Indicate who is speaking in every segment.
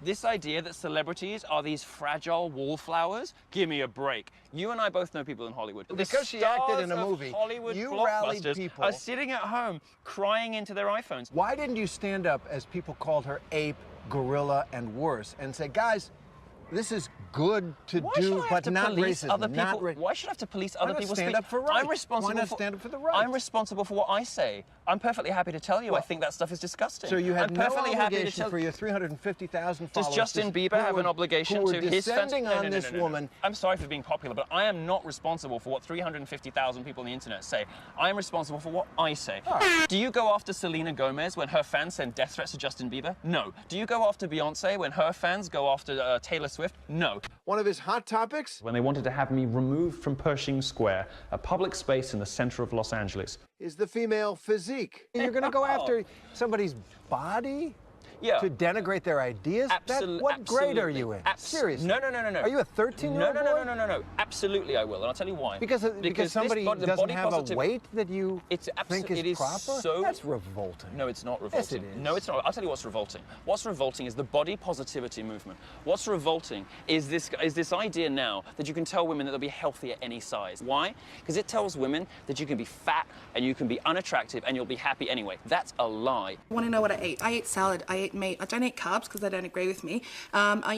Speaker 1: This idea that celebrities are these fragile wallflowers, give me a break. You and I both know people in Hollywood.
Speaker 2: Because she acted in a movie,
Speaker 1: Hollywood
Speaker 2: you rallied people.
Speaker 1: Are sitting at home crying into their iPhones.
Speaker 2: Why didn't you stand up, as people called her, ape, gorilla, and worse, and say, guys, this is good to do, but not racism.
Speaker 1: Why should I have to police other people's speech?
Speaker 2: Stand up for rights?
Speaker 1: I'm responsible.
Speaker 2: Why not stand up for the rights?
Speaker 1: I'm responsible for what I say. I'm perfectly happy to tell you I think that stuff is disgusting.
Speaker 2: So you have
Speaker 1: I'm
Speaker 2: no
Speaker 1: perfectly happy to
Speaker 2: obligation for your 350,000 followers.
Speaker 1: Does Justin Bieber have an obligation to his fans?
Speaker 2: On this woman?
Speaker 1: I'm sorry for being popular, but I am not responsible for what 350,000 people on the internet say. I am responsible for what I say. Right. Do you go after Selena Gomez when her fans send death threats to Justin Bieber? No. Do you go after Beyonce when her fans go after Taylor Swift? No.
Speaker 2: One of his hot topics?
Speaker 3: When they wanted to have me removed from Pershing Square, a public space in the center of Los Angeles.
Speaker 2: Is the female physique. You're going to go after somebody's body?
Speaker 1: Yeah.
Speaker 2: To denigrate their ideas? What grade are you in? Seriously?
Speaker 1: No.
Speaker 2: Are you a 13-year-old boy?
Speaker 1: No. Absolutely I will, and I'll tell you why.
Speaker 2: Because somebody doesn't have a weight that you think is proper?
Speaker 1: So,
Speaker 2: that's revolting.
Speaker 1: No, it's not revolting.
Speaker 2: Yes, it is.
Speaker 1: No, it's not. I'll tell you what's revolting. What's revolting is the body positivity movement. What's revolting is this idea now that you can tell women that they'll be healthy at any size. Why? Because it tells women that you can be fat and you can be unattractive and you'll be happy anyway. That's a lie.
Speaker 4: I want to know what I ate. I ate salad. I ate meat. I don't eat carbs because they don't agree with me. I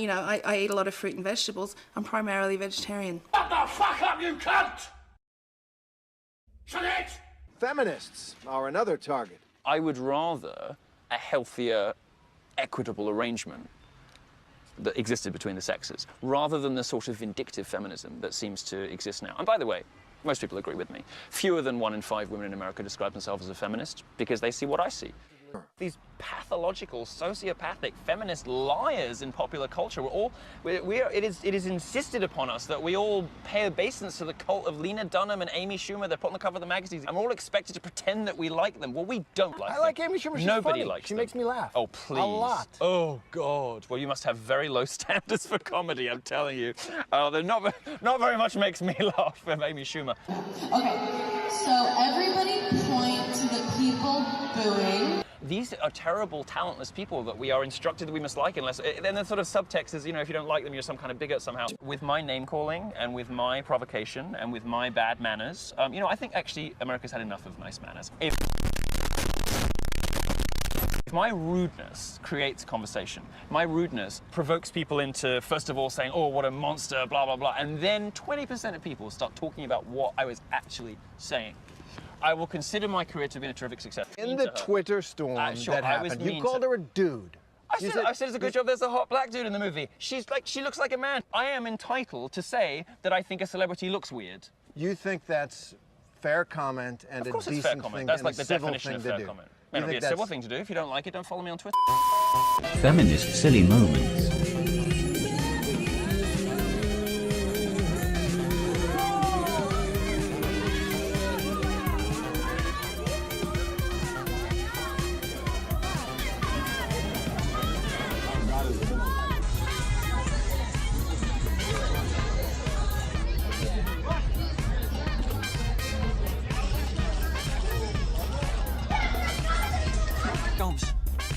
Speaker 4: eat a lot of fruit and vegetables. I'm primarily vegetarian.
Speaker 5: Shut the fuck up, you cunt! Shut it!
Speaker 2: Feminists are another target.
Speaker 1: I would rather a healthier, equitable arrangement that existed between the sexes, rather than the sort of vindictive feminism that seems to exist now. And by the way, most people agree with me. Fewer than 1 in 5 women in America describe themselves as a feminist because they see what I see. These pathological, sociopathic, feminist liars in popular culture. It is insisted upon us that we all pay obeisance to the cult of Lena Dunham and Amy Schumer. They're put on the cover of the magazines. And we're all expected to pretend that we like them. Well, we don't like them.
Speaker 2: I like Amy Schumer. She's
Speaker 1: Nobody
Speaker 2: funny.
Speaker 1: likes
Speaker 2: She
Speaker 1: them.
Speaker 2: makes me laugh.
Speaker 1: Oh, please.
Speaker 2: A lot.
Speaker 1: Oh, God. Well, you must have very low standards for comedy, I'm telling you. Not very much makes me laugh with Amy Schumer.
Speaker 6: Okay, so everybody point to the people booing.
Speaker 1: These are terrible, talentless people that we are instructed that we must like unless... Then the sort of subtext is, if you don't like them, you're some kind of bigot somehow. With my name-calling and with my provocation and with my bad manners, I think actually America's had enough of nice manners. If my rudeness creates conversation, my rudeness provokes people into, first of all, saying, oh, what a monster, blah, blah, blah, and then 20% of people start talking about what I was actually saying, I will consider my career to have been a terrific success.
Speaker 2: In the Twitter storm that happened, you called her a dude.
Speaker 1: I said it's a good job there's a hot black dude in the movie. She looks like a man. I am entitled to say that I think a celebrity looks weird.
Speaker 2: You think that's fair comment and a decent
Speaker 1: fair comment.
Speaker 2: thing
Speaker 1: That's
Speaker 2: and
Speaker 1: like
Speaker 2: a
Speaker 1: the
Speaker 2: civil
Speaker 1: definition
Speaker 2: thing
Speaker 1: of
Speaker 2: to
Speaker 1: fair
Speaker 2: do?
Speaker 1: comment. May not be a civil thing to do. If you don't like it, don't follow me on Twitter.
Speaker 7: Feminist silly moments.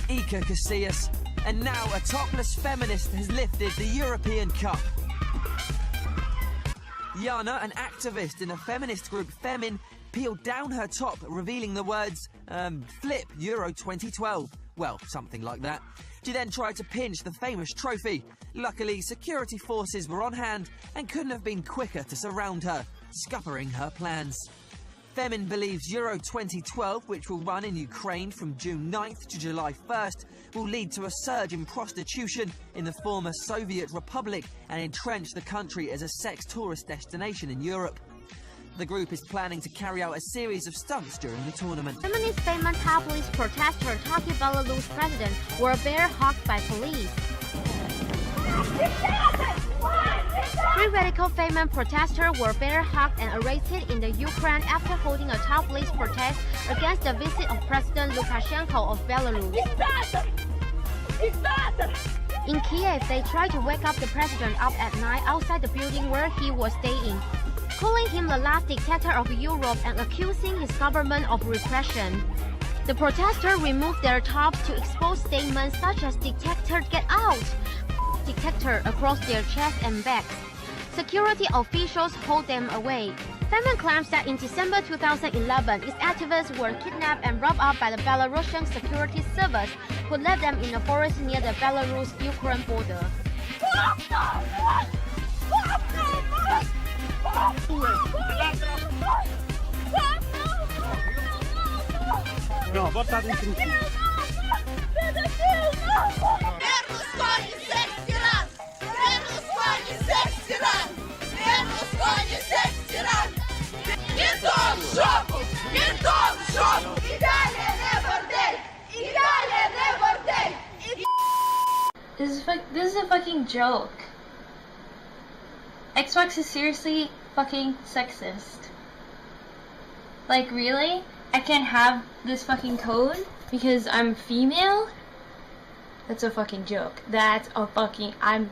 Speaker 8: Ika Casillas, and now a topless feminist has lifted the European Cup. Yana, an activist in a feminist group Femin, peeled down her top, revealing the words, flip Euro 2012. Well, something like that. She then tried to pinch the famous trophy. Luckily, security forces were on hand and couldn't have been quicker to surround her, scuppering her plans. Femin believes Euro 2012, which will run in Ukraine from June 9th to July 1st, will lead to a surge in prostitution in the former Soviet Republic and entrench the country as a sex tourist destination in Europe. The group is planning to carry out a series of stunts during the tournament.
Speaker 9: Feminist famous topless protester talking Belarus president were bear hugged by police. Three radical famous protesters were bear hugged and arrested in the Ukraine after holding a topless protest against the visit of President Lukashenko of Belarus. In Kiev, they tried to wake up the president up at night outside the building where he was staying, calling him the last dictator of Europe and accusing his government of repression. The protesters removed their tops to expose statements such as "Dictator, get out!" "Dictator" across their chests and backs. Security officials pulled them away. Femin claims that in December 2011, its activists were kidnapped and robbed up by the Belarusian security service, who led them in a forest near the Belarus-Ukraine border.
Speaker 2: No, what doesn't
Speaker 10: This is a fucking joke. Xbox is seriously fucking sexist. Like, really? I can't have this fucking code because I'm female? That's a fucking joke. That's a fucking... I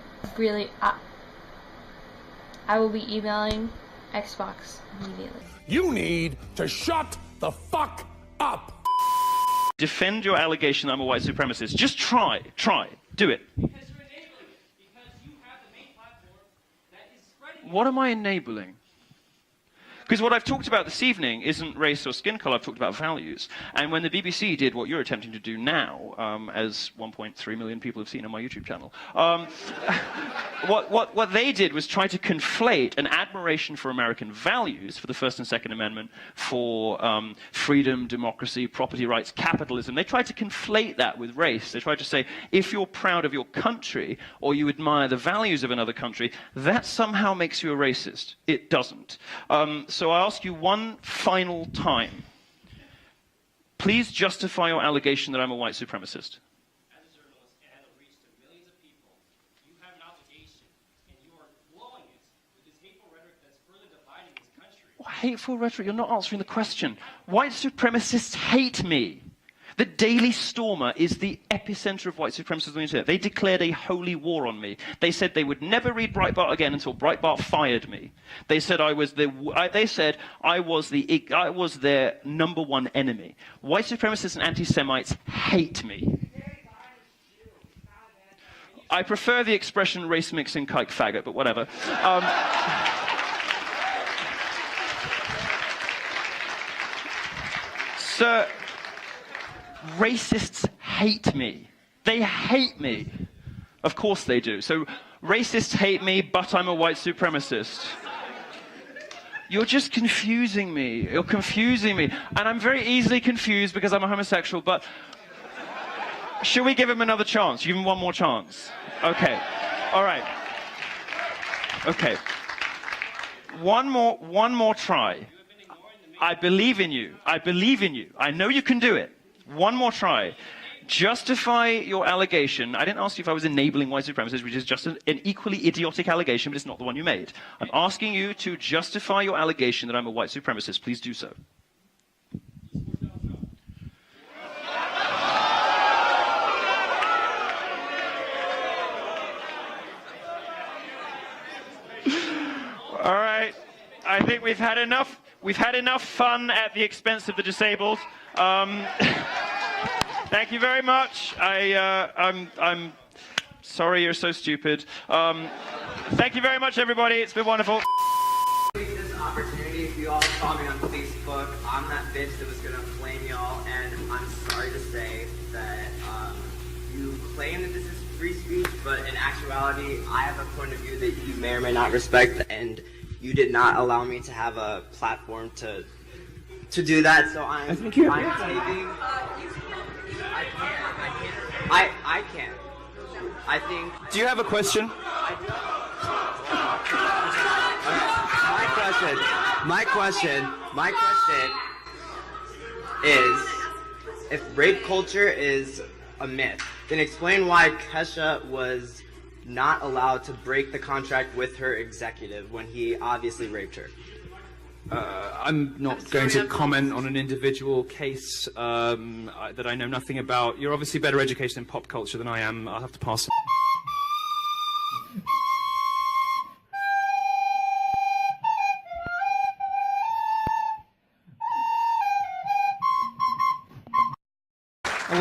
Speaker 10: will be emailing Xbox immediately.
Speaker 5: You need to shut the fuck up.
Speaker 3: Defend your allegation that I'm a white supremacist. Just try. Do it. What am I enabling? Because what I've talked about this evening isn't race or skin color, I've talked about values. And when the BBC did what you're attempting to do now, as 1.3 million people have seen on my YouTube channel, what they did was try to conflate an admiration for American values, for the First and Second Amendment, for freedom, democracy, property rights, capitalism. They tried to conflate that with race. They tried to say, if you're proud of your country, or you admire the values of another country, that somehow makes you a racist. It doesn't. So I ask you one final time, please justify your allegation that I'm a white supremacist.
Speaker 11: As a journalist and a reach to millions of people, you have an obligation, and you are blowing it with this hateful rhetoric that's further dividing this country.
Speaker 3: What hateful rhetoric? You're not answering the question. White supremacists hate me. The Daily Stormer is the epicenter of white supremacists on the internet. They declared a holy war on me. They said they would never read Breitbart again until Breitbart fired me. They said I was their number one enemy. White supremacists and anti-Semites hate me. I prefer the expression race mixing kike faggot, but whatever. Sir, racists hate me. They hate me. Of course they do. So racists hate me, but I'm a white supremacist. You're just confusing me. You're confusing me. And I'm very easily confused because I'm a homosexual, but should we give him another chance? Give him one more chance. Okay. All right. Okay. One more try. I believe in you. I believe in you. I know you can do it. One more try. Justify your allegation. I didn't ask you if I was enabling white supremacists, which is just an equally idiotic allegation, but it's not the one you made. I'm asking you to justify your allegation that I'm a white supremacist. Please do so. All right. I think we've had enough. We've had enough fun at the expense of the disabled. Thank you very much. I'm sorry you're so stupid. Thank you very much, everybody. It's been wonderful.
Speaker 12: This opportunity, if you all saw me on Facebook, I'm that bitch that was gonna flame y'all, and I'm sorry to say that you claim that this is free speech, but in actuality, I have a point of view that you may or may not respect, and you did not allow me to have a platform to do that. So I'm taking. I can't. I think.
Speaker 13: Do you have a question?
Speaker 12: My question is, if rape culture is a myth, then explain why Kesha was not allowed to break the contract with her executive when he obviously raped her.
Speaker 13: I'm not going to comment on an individual case that I know nothing about. You're obviously better educated in pop culture than I am. I'll have to pass.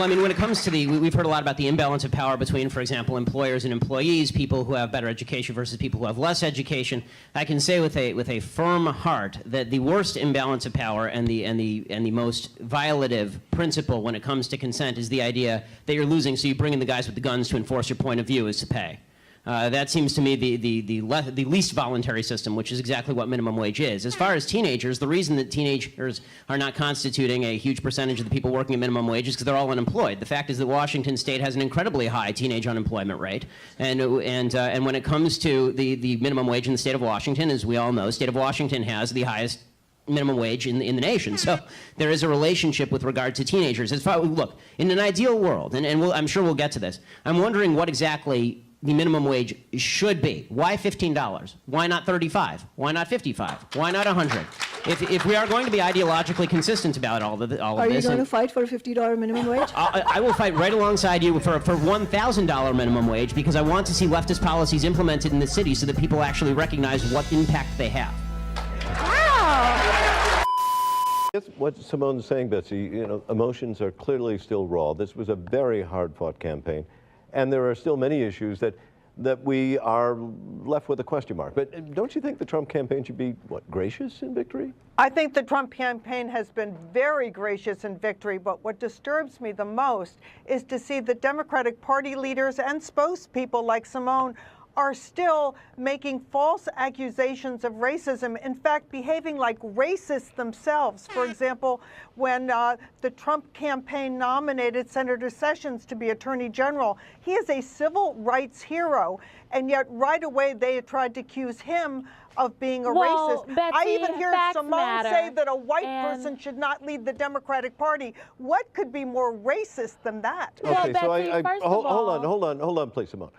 Speaker 14: I mean, when it comes to we've heard a lot about the imbalance of power between, for example, employers and employees, people who have better education versus people who have less education. I can say with a firm heart that the worst imbalance of power and the most violative principle when it comes to consent is the idea that you're losing, so you bring in the guys with the guns to enforce your point of view is to pay. That seems to me the least voluntary system, which is exactly what minimum wage is. As far as teenagers, the reason that teenagers are not constituting a huge percentage of the people working at minimum wage is because they're all unemployed. The fact is that Washington State has an incredibly high teenage unemployment rate, and when it comes to the minimum wage in the state of Washington, as we all know, the state of Washington has the highest minimum wage in the nation. So there is a relationship with regard to teenagers. Look, in an ideal world, and I'm sure we'll get to this, I'm wondering what exactly the minimum wage should be. Why $15? Why not $35? Why not $55? Why not $100? If we are going to be ideologically consistent about all of this...
Speaker 15: Are you going to fight for a $50 minimum wage?
Speaker 14: I will fight right alongside you for $1,000 minimum wage, because I want to see leftist policies implemented in the city so that people actually recognize what impact they have.
Speaker 15: Wow!
Speaker 16: That's what Simone's saying, Betsy. You know, emotions are clearly still raw. This was a very hard-fought campaign. And there are still many issues that we are left with a question mark. But don't you think the Trump campaign should be, gracious in victory?
Speaker 17: I think the Trump campaign has been very gracious in victory, but what disturbs me the most is to see the Democratic Party leaders and spokespeople like Simone are still making false accusations of racism, in fact, behaving like racists themselves. For example, when the Trump campaign nominated Senator Sessions to be Attorney General, he is a civil rights hero, and yet right away they tried to accuse him of being a racist.
Speaker 18: Betsy,
Speaker 17: I even hear Simone say that a white person
Speaker 18: and
Speaker 17: should not lead the Democratic Party. What could be more racist than that?
Speaker 16: Okay,
Speaker 18: Betsy,
Speaker 16: so hold on, please, Simone.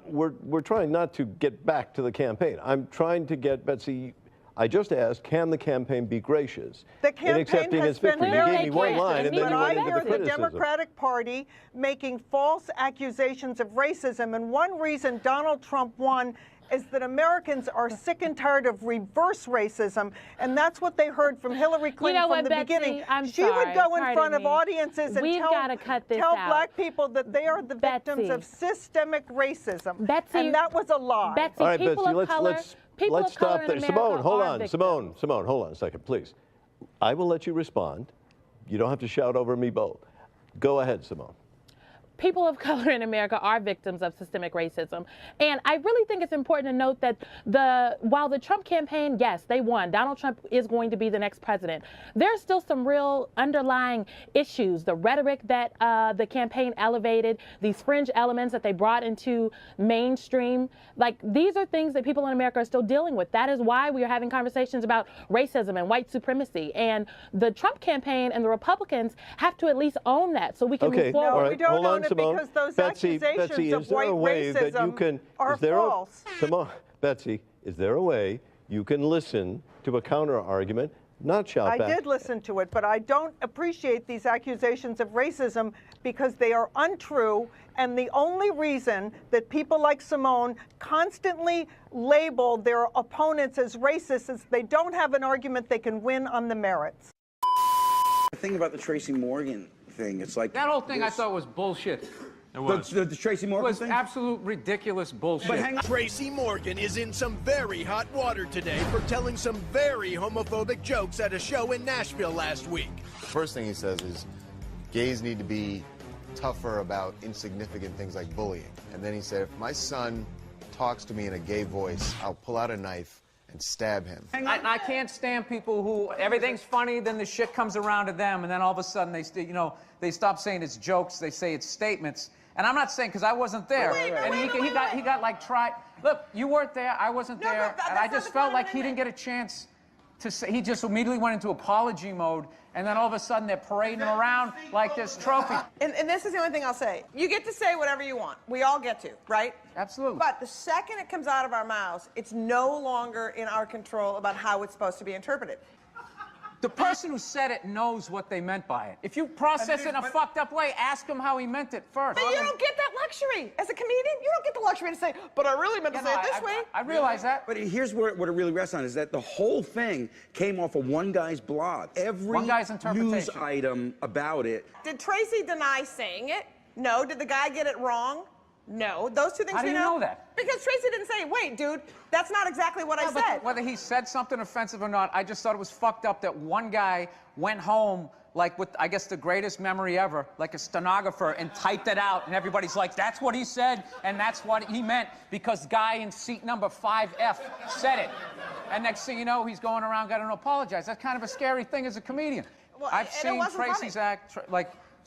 Speaker 16: We're trying not to get back to the campaign. I'm trying to get, Betsy, I just asked, can the campaign be gracious in accepting its victory? You gave me one line and then you went into the criticism.
Speaker 17: The Democratic Party making false accusations of racism, and one reason Donald Trump won is that Americans are sick and tired of reverse racism, and that's what they heard from Hillary Clinton from the beginning. She would go in front of audiences and tell black people that they are the victims of systemic racism, and that was a lie.
Speaker 16: All right, Betsy, let's stop there. Simone, hold on. Simone, hold on a second, please. I will let you respond. You don't have to shout over me both. Go ahead, Simone.
Speaker 18: People of color in America are victims of systemic racism. And I really think it's important to note that while the Trump campaign, yes, they won. Donald Trump is going to be the next president. There's still some real underlying issues. The rhetoric that the campaign elevated, these fringe elements that they brought into mainstream, like these are things that people in America are still dealing with. That is why we are having conversations about racism and white supremacy. And the Trump campaign and the Republicans have to at least own that so we can move forward.
Speaker 16: All right.
Speaker 17: We don't
Speaker 16: hold on,
Speaker 17: own it
Speaker 16: Simone.
Speaker 17: because those
Speaker 16: Betsy,
Speaker 17: accusations of white racism are false.
Speaker 16: Simone, Betsy, is there a way you can listen to a counter argument, not shout back?
Speaker 17: I did listen to it, but I don't appreciate these accusations of racism because they are untrue, and the only reason that people like Simone constantly label their opponents as racist is they don't have an argument they can win on the merits.
Speaker 19: The thing about the Tracy Morgan thing, it's like...
Speaker 20: That whole thing I thought was bullshit.
Speaker 19: It was. The Tracy Morgan thing?
Speaker 20: It was absolute ridiculous bullshit.
Speaker 21: But hang on. Tracy Morgan is in some very hot water today for telling some very homophobic jokes at a show in Nashville last week.
Speaker 22: First thing he says is gays need to be tougher about insignificant things like bullying. And then he said, if my son talks to me in a gay voice, I'll pull out a knife and stab him.
Speaker 20: I can't stand people who everything's funny, then the shit comes around to them, and then all of a sudden they stop saying it's jokes, they say it's statements. And I'm not saying because I wasn't there, he got like tried. Look, you weren't there, I wasn't there, and I just felt like he didn't get a chance to say. He just immediately went into apology mode, and then all of a sudden they're parading him around like this trophy.
Speaker 23: And this is the only thing I'll say. You get to say whatever you want. We all get to, right?
Speaker 20: Absolutely.
Speaker 23: But the second it comes out of our mouths, it's no longer in our control about how it's supposed to be interpreted.
Speaker 20: The person who said it knows what they meant by it. If you process it in a fucked up way, ask him how he meant it first.
Speaker 23: But you don't get that luxury. As a comedian, you don't get the luxury to say, but I really meant to say it this way.
Speaker 20: I realize that.
Speaker 19: But here's what it really rests on, is that the whole thing came off of one guy's blog. Every
Speaker 20: One guy's
Speaker 19: news
Speaker 20: interpretation.
Speaker 19: item about it.
Speaker 23: Did Tracy deny saying it? No. Did the guy get it wrong? No. Those two things
Speaker 20: How do
Speaker 23: we
Speaker 20: you know that?
Speaker 23: Because Tracy didn't say, wait, dude, that's not exactly what I
Speaker 20: Yeah, but
Speaker 23: said.
Speaker 20: whether he said something offensive or not, I just thought it was fucked up that one guy went home like with, I guess, the greatest memory ever, like a stenographer, and typed it out, and everybody's like, that's what he said, and that's what he meant, because guy in seat number 5F said it. And next thing you know, he's going around got to apologize. That's kind of a scary thing as a comedian.
Speaker 23: Well,
Speaker 20: I've
Speaker 23: and it
Speaker 20: seen
Speaker 23: wasn't
Speaker 20: Tracy's act,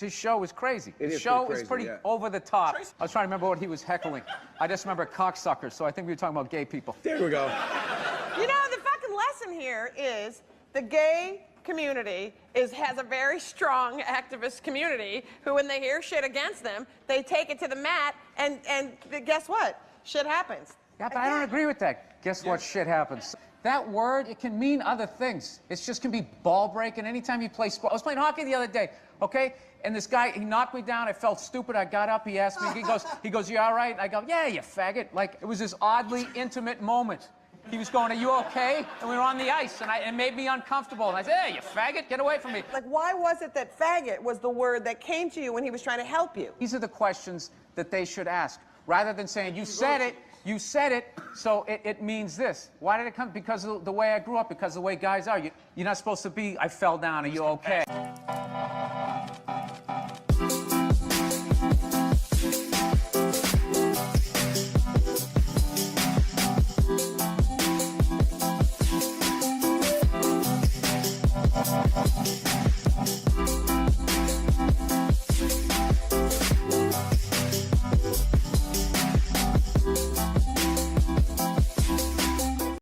Speaker 20: his show is crazy.
Speaker 19: It
Speaker 20: His
Speaker 19: is
Speaker 20: show
Speaker 19: pretty
Speaker 20: is pretty
Speaker 19: crazy,
Speaker 20: over the top. I was trying to remember what he was heckling. I just remember cocksuckers, so I think we were talking about gay people.
Speaker 19: There we go.
Speaker 23: You know, the fucking lesson here is the gay community has a very strong activist community who, when they hear shit against them, they take it to the mat, and guess what? Shit happens.
Speaker 20: Yeah, but I don't agree with that. Guess what? Shit happens. That word, it can mean other things. It just can be ball breaking anytime you play sport. I was playing hockey the other day, okay? And this guy, he knocked me down. I felt stupid. I got up. He asked me, he goes, you all right? And I go, yeah, you faggot. Like, it was this oddly intimate moment. He was going, are you okay? And we were on the ice, and it made me uncomfortable. And I said, hey, you faggot, get away from me.
Speaker 23: Like, why was it that faggot was the word that came to you when he was trying to help you?
Speaker 20: These are the questions that they should ask, rather than saying, you said it, so it means this. Why did it come? Because of the way I grew up, because of the way guys are. You're not supposed to be, I fell down, are you okay?